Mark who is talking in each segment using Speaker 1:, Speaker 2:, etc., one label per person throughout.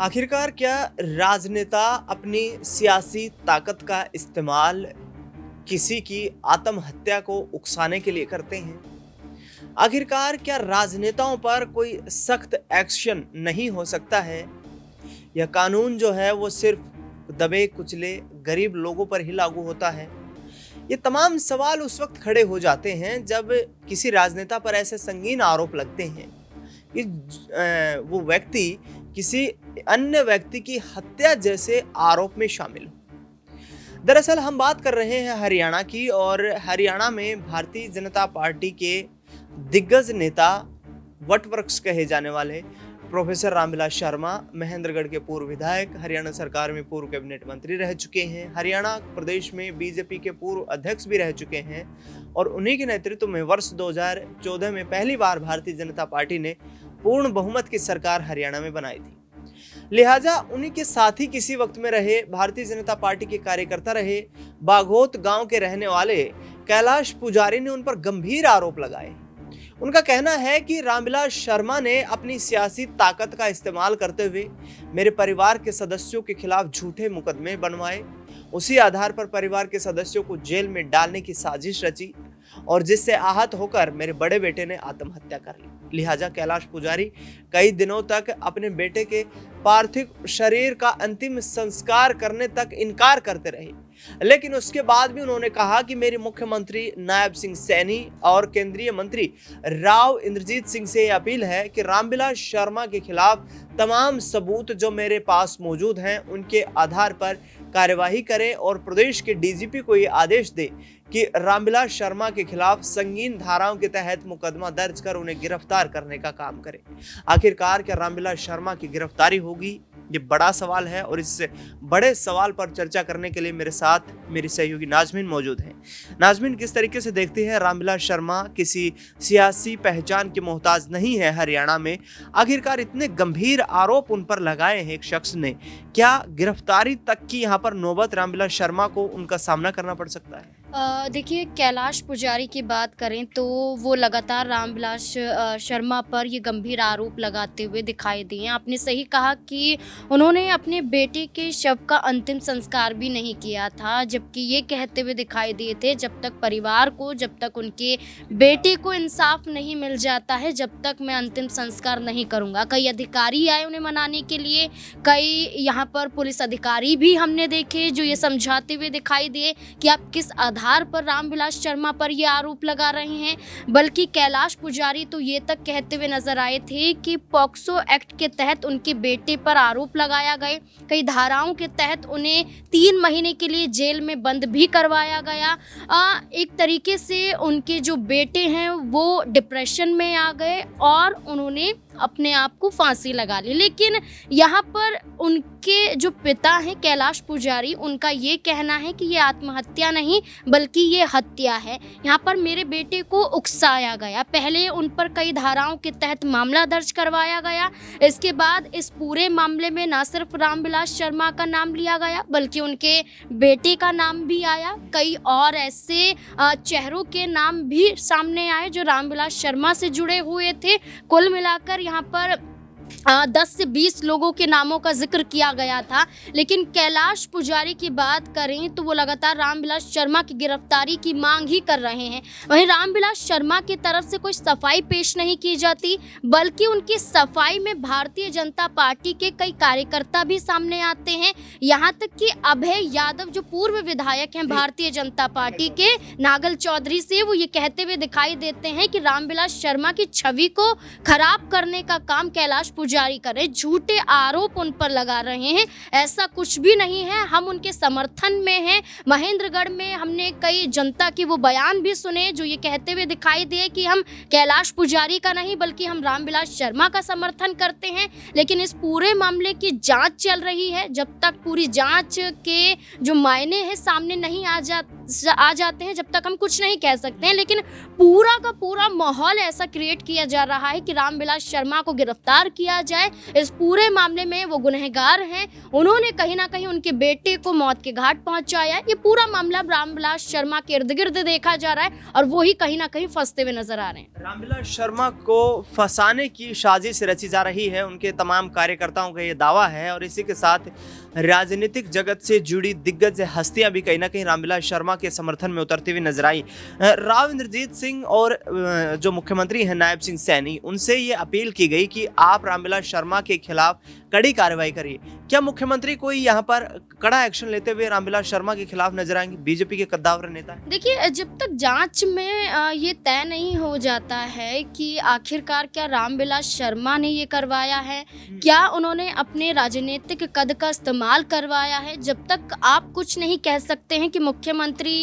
Speaker 1: आखिरकार क्या राजनेता अपनी सियासी ताकत का इस्तेमाल किसी की आत्महत्या को उकसाने के लिए करते हैं? आखिरकार क्या राजनेताओं पर कोई सख्त एक्शन नहीं हो सकता है? यह कानून जो है वो सिर्फ दबे कुचले गरीब लोगों पर ही लागू होता है? ये तमाम सवाल उस वक्त खड़े हो जाते हैं जब किसी राजनेता पर ऐसे संगीन आरोप लगते हैं कि वो व्यक्ति किसी अन्य व्यक्ति की हत्या जैसे आरोप में शामिल हो। दरअसल हम बात कर रहे हैं हरियाणा की, और हरियाणा में भारतीय जनता पार्टी के दिग्गज नेता, वटवृक्ष कहे जाने वाले प्रोफेसर रामविलास शर्मा, महेंद्रगढ़ के पूर्व विधायक, हरियाणा सरकार में पूर्व कैबिनेट मंत्री रह चुके हैं, हरियाणा प्रदेश में बीजेपी के पूर्व अध्यक्ष भी रह चुके हैं, और उन्हीं के नेतृत्व में वर्ष 2014 में पहली बार भारतीय जनता पार्टी ने पूर्ण बहुमत की सरकार हरियाणा में बनाई थी। लिहाजा उन्हीं के साथी किसी वक्त में रहे भारतीय जनता पार्टी के कार्यकर्ता रहे बाघोत गांव के रहने वाले कैलाश पुजारी ने उन पर गंभीर आरोप लगाए। उनका कहना है कि रामविलास शर्मा ने अपनी सियासी ताकत का इस्तेमाल करते हुए मेरे परिवार के सदस्यों के खिलाफ झूठे मुकदमे बनवाए, उसी आधार पर परिवार के सदस्यों को जेल में डालने की साजिश रची, और जिससे आहत होकर मेरे बड़े बेटे ने आत्महत्या कर ली। लिहाजा कैलाश पुजारी कई दिनों तक अपने बेटे के पार्थिव शरीर का अंतिम संस्कार करने तक इनकार करते रहे, लेकिन उसके बाद भी उन्होंने कहा कि मेरी मुख्यमंत्री नायब सिंह सैनी और केंद्रीय मंत्री राव इंद्रजीत सिंह से यह अपील है कि रामविलास शर्मा के खिलाफ तमाम सबूत जो मेरे पास मौजूद हैं उनके आधार पर कार्यवाही करें, और प्रदेश के डीजीपी को ये आदेश दे कि रामविलास शर्मा के खिलाफ संगीन धाराओं के तहत मुकदमा दर्ज कर उन्हें गिरफ्तार करने का काम करें। आखिरकार क्या रामविलास शर्मा की गिरफ्तारी होगी? ये बड़ा सवाल है, और इस बड़े सवाल पर चर्चा करने के लिए मेरे साथ मेरी सहयोगी नाजमीन मौजूद हैं। नाजमीन, किस तरीके से देखती है रामविलास शर्मा किसी सियासी पहचान के मोहताज नहीं है हरियाणा में? आखिरकार इतने गंभीर आरोप उन पर लगाए हैं एक शख्स ने, क्या गिरफ्तारी तक की यहाँ पर नौबत रामविलास शर्मा को उनका सामना करना पड़ सकता है?
Speaker 2: देखिए, कैलाश पुजारी की बात करें तो वो लगातार रामविलास शर्मा पर ये गंभीर आरोप लगाते हुए दिखाई दिए। आपने सही कहा कि उन्होंने अपने बेटे के शव का अंतिम संस्कार भी नहीं किया था, जबकि ये कहते हुए दिखाई दिए थे जब तक परिवार को, जब तक उनके बेटे को इंसाफ नहीं मिल जाता है, जब तक मैं अंतिम संस्कार नहीं करूँगा। कई अधिकारी आए उन्हें मनाने के लिए, कई यहाँ पर पुलिस अधिकारी भी हमने देखे जो ये समझाते हुए दिखाई दिए कि आप किस आधार पर रामविलास शर्मा पर ये आरोप लगा रहे हैं। बल्कि कैलाश पुजारी तो ये तक कहते हुए नजर आए थे कि पॉक्सो एक्ट के तहत उनके बेटे पर आरोप लगाया गए, कई धाराओं के तहत उन्हें 3 महीने के लिए जेल में बंद भी करवाया गया। एक तरीके से उनके जो बेटे हैं वो डिप्रेशन में आ गए और उन्होंने अपने आप को फांसी लगा ली। लेकिन यहाँ पर उनके जो पिता हैं कैलाश पुजारी, उनका ये कहना है कि ये आत्महत्या नहीं बल्कि ये हत्या है। यहाँ पर मेरे बेटे को उकसाया गया, पहले उन पर कई धाराओं के तहत मामला दर्ज करवाया गया। इसके बाद इस पूरे मामले में ना सिर्फ रामविलास शर्मा का नाम लिया गया बल्कि उनके बेटे का नाम भी आया। कई और ऐसे चेहरों के नाम भी सामने आए जो रामविलास शर्मा से जुड़े हुए थे। कुल मिलाकर यहाँ पर 10 से 20 लोगों के नामों का जिक्र किया गया था। लेकिन कैलाश पुजारी की बात करें तो वो लगातार रामविलास शर्मा की गिरफ्तारी की मांग ही कर रहे हैं। वहीं रामविलास शर्मा की तरफ से कोई सफाई पेश नहीं की जाती, बल्कि उनकी सफाई में भारतीय जनता पार्टी के कई कार्यकर्ता भी सामने आते हैं। यहाँ तक कि अभय यादव जो पूर्व विधायक हैं भारतीय जनता पार्टी के नागल चौधरी से, वो ये कहते हुए दिखाई देते हैं कि रामविलास शर्मा की छवि को खराब करने का काम कैलाश पुजारी करे, झूठे आरोप उन पर लगा रहे हैं। ऐसा कुछ भी नहीं है, हम उनके समर्थन में हैं। महेंद्रगढ़ में हमने कई जनता की वो बयान भी सुने जो ये कहते हुए दिखाई दिए कि हम कैलाश पुजारी का नहीं बल्कि हम रामविलास शर्मा का समर्थन करते हैं। लेकिन इस पूरे मामले की जांच चल रही है, जब तक पूरी जांच के जो मायने हैं सामने नहीं आ आ जाते हैं, जब तक हम कुछ नहीं कह सकते हैं। लेकिन पूरा का पूरा माहौल ऐसा क्रिएट किया जा रहा है कि रामविलास शर्मा को गिरफ्तार किया जाए। इस पूरे मामले में वो गुनहगार हैं, उन्होंने कहीं ना कहीं उनके बेटे को मौत के घाट पहुंचाया। ये पूरा मामला रामविलास शर्मा के इर्द गिर्द देखा जा रहा है और वो ही कहीं ना कहीं फंसते हुए नजर आ रहे हैं।
Speaker 1: रामविलास शर्मा को फंसाने की साजिश रची जा रही है, उनके तमाम कार्यकर्ताओं का ये दावा है। और इसी के साथ राजनीतिक जगत से जुड़ी दिग्गज हस्तियां भी कहीं ना कहीं रामविलास शर्मा के समर्थन में उतरती हुई नजर आई। राव इंद्रजीत सिंह और जो मुख्यमंत्री हैं नायब सिंह सैनी, उनसे ये अपील की गई कि आप रामविलास शर्मा के खिलाफ कड़ी कार्रवाई करिए। क्या मुख्यमंत्री कोई यहाँ पर कड़ा एक्शन लेते हुए रामविलास शर्मा के खिलाफ नजर आएंगे? बीजेपी के कद्दावर नेता है।
Speaker 2: देखिए, जब तक जांच में ये तय नहीं हो जाता है कि आखिरकार क्या रामविलास शर्मा ने ये करवाया है, क्या उन्होंने अपने राजनीतिक कद का इस्तेमाल करवाया है, जब तक आप कुछ नहीं कह सकते हैं कि मुख्यमंत्री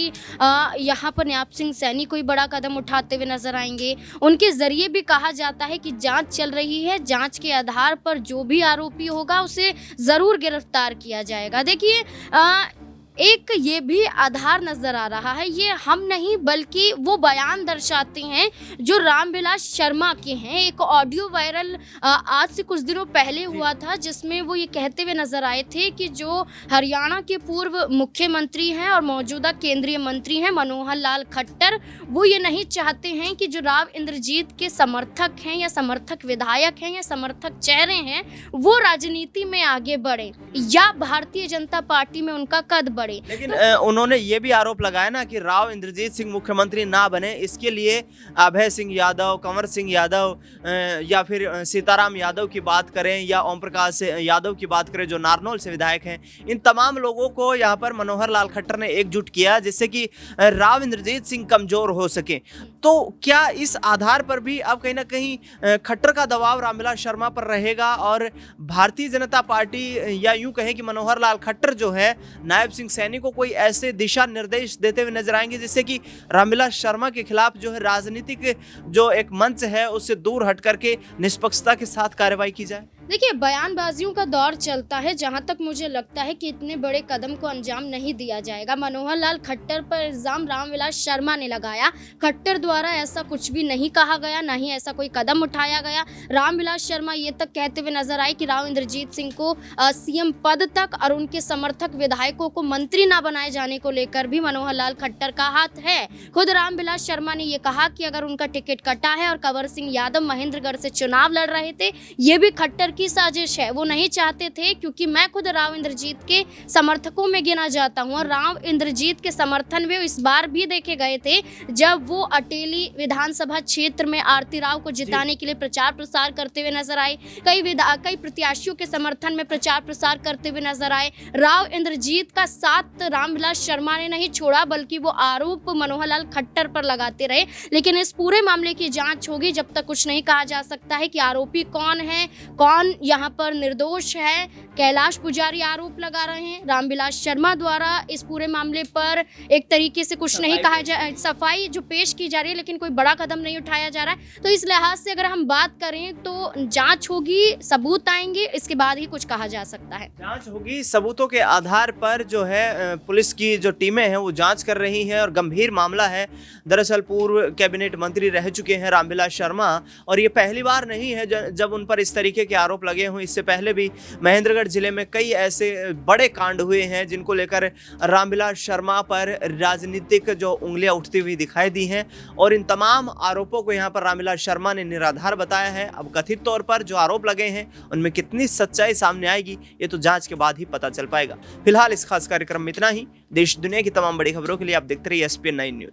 Speaker 2: यहाँ पर नायब सिंह सैनी कोई बड़ा कदम उठाते हुए नजर आएंगे। उनके जरिए भी कहा जाता है कि जांच चल रही है, जांच के आधार पर जो भी आरोपी होगा उसे जरूर गिरफ्तार किया जाएगा। देखिए, एक ये भी आधार नजर आ रहा है, ये हम नहीं बल्कि वो बयान दर्शाते हैं जो रामविलास शर्मा के हैं। एक ऑडियो वायरल आज से कुछ दिनों पहले हुआ था, जिसमें वो ये कहते हुए नजर आए थे कि जो हरियाणा के पूर्व मुख्यमंत्री हैं और मौजूदा केंद्रीय मंत्री हैं मनोहर लाल खट्टर, वो ये नहीं चाहते हैं कि जो राव इंद्रजीत के समर्थक हैं या समर्थक विधायक हैं या समर्थक चेहरे हैं वो राजनीति में आगे बढ़े या भारतीय जनता पार्टी में उनका कद बढ़े।
Speaker 1: लेकिन उन्होंने ये भी आरोप लगाया ना कि राव इंद्रजीत सिंह मुख्यमंत्री ना बने, इसके लिए अभय सिंह यादव, कंवर सिंह यादव या फिर सीताराम यादव की बात करें या ओम प्रकाश यादव की बात करें जो नारनौल से विधायक हैं, इन तमाम लोगों को यहाँ पर मनोहर लाल खट्टर ने एकजुट किया जिससे कि राव इंद्रजीत सिंह कमजोर हो सके। तो क्या इस आधार पर भी अब कहीं ना कहीं खट्टर का दबाव रामविलास शर्मा पर रहेगा और भारतीय जनता पार्टी या यूं कहें कि मनोहर लाल खट्टर जो है नायब सिंह सैनी को कोई ऐसे दिशा निर्देश देते हुए नजर आएंगे जिससे कि रामविलास शर्मा के खिलाफ जो है राजनीतिक जो एक मंच है उससे दूर हट करके निष्पक्षता के साथ कार्रवाई की जाए?
Speaker 2: देखिए, बयानबाजियों का दौर चलता है, जहां तक मुझे लगता है कि इतने बड़े कदम को अंजाम नहीं दिया जाएगा। मनोहर लाल खट्टर पर इल्जाम रामविलास शर्मा ने लगाया, खट्टर द्वारा ऐसा कुछ भी नहीं कहा गया, ना ही ऐसा कोई कदम उठाया गया। रामविलास शर्मा ये तक कहते हुए नजर आए कि राव इंद्रजीत सिंह को सीएम पद तक और उनके समर्थक विधायकों को मंत्री न बनाए जाने को लेकर भी मनोहर लाल खट्टर का हाथ है। खुद रामविलास शर्मा ने ये कहा कि अगर उनका टिकट कटा है और कंवर सिंह यादव महेंद्रगढ़ से चुनाव लड़ रहे थे, ये भी खट्टर की साजिश है। वो नहीं चाहते थे, क्योंकि मैं खुद राव इंद्रजीत के समर्थकों में गिना जाता हूं और राव इंद्रजीत के समर्थन में इस बार भी देखे गए थे जब वो अटेली विधानसभा क्षेत्र में आरती राव को जिताने के लिए प्रचार प्रसार करते हुए नजर आए। कई प्रत्याशियों के समर्थन में प्रचार प्रसार करते हुए नजर आए। राव इंद्रजीत का साथ रामविलास शर्मा ने नहीं छोड़ा, बल्कि वो आरोप मनोहर लाल खट्टर पर लगाते रहे। लेकिन इस पूरे मामले की जांच होगी, जब तक कुछ नहीं कहा जा सकता है कि आरोपी कौन है, कौन यहाँ पर निर्दोष है। कैलाश पुजारी आरोप लगा रहे हैं, रामविलास शर्मा द्वारा इस पूरे मामले पर एक तरीके से कुछ नहीं कहा जा, सफाई जो पेश की जा रही है, लेकिन कोई बड़ा कदम नहीं उठाया जा रहा है। तो इस लिहाज से अगर हम बात करें तो जांच होगी, सबूत आएंगे, इसके बाद ही कुछ कहा जा सकता है।
Speaker 1: जांच होगी, सबूतों के आधार पर जो है पुलिस की जो टीमें हैं वो जांच कर रही हैं और गंभीर मामला है। दरअसल पूर्व कैबिनेट मंत्री रह चुके हैं रामविलास शर्मा और ये पहली बार नहीं है जब उन पर इस तरीके के आरोप लगे हुए। इससे पहले भी महेंद्रगढ़ जिले में कई ऐसे बड़े कांड हुए हैं जिनको लेकर रामविलास शर्मा पर राजनीतिक जो उंगलियां उठती हुई दिखाई दी हैं और इन तमाम आरोपों को यहाँ पर रामविलास शर्मा ने निराधार बताया है। अब कथित तौर पर जो आरोप लगे हैं उनमें कितनी सच्चाई सामने आएगी ये तो जांच के बाद ही पता चल पाएगा। फिलहाल इस खास कार्यक्रम में इतना ही। देश दुनिया की तमाम बड़ी खबरों के लिए आप देखते रहिए SPN9 न्यूज।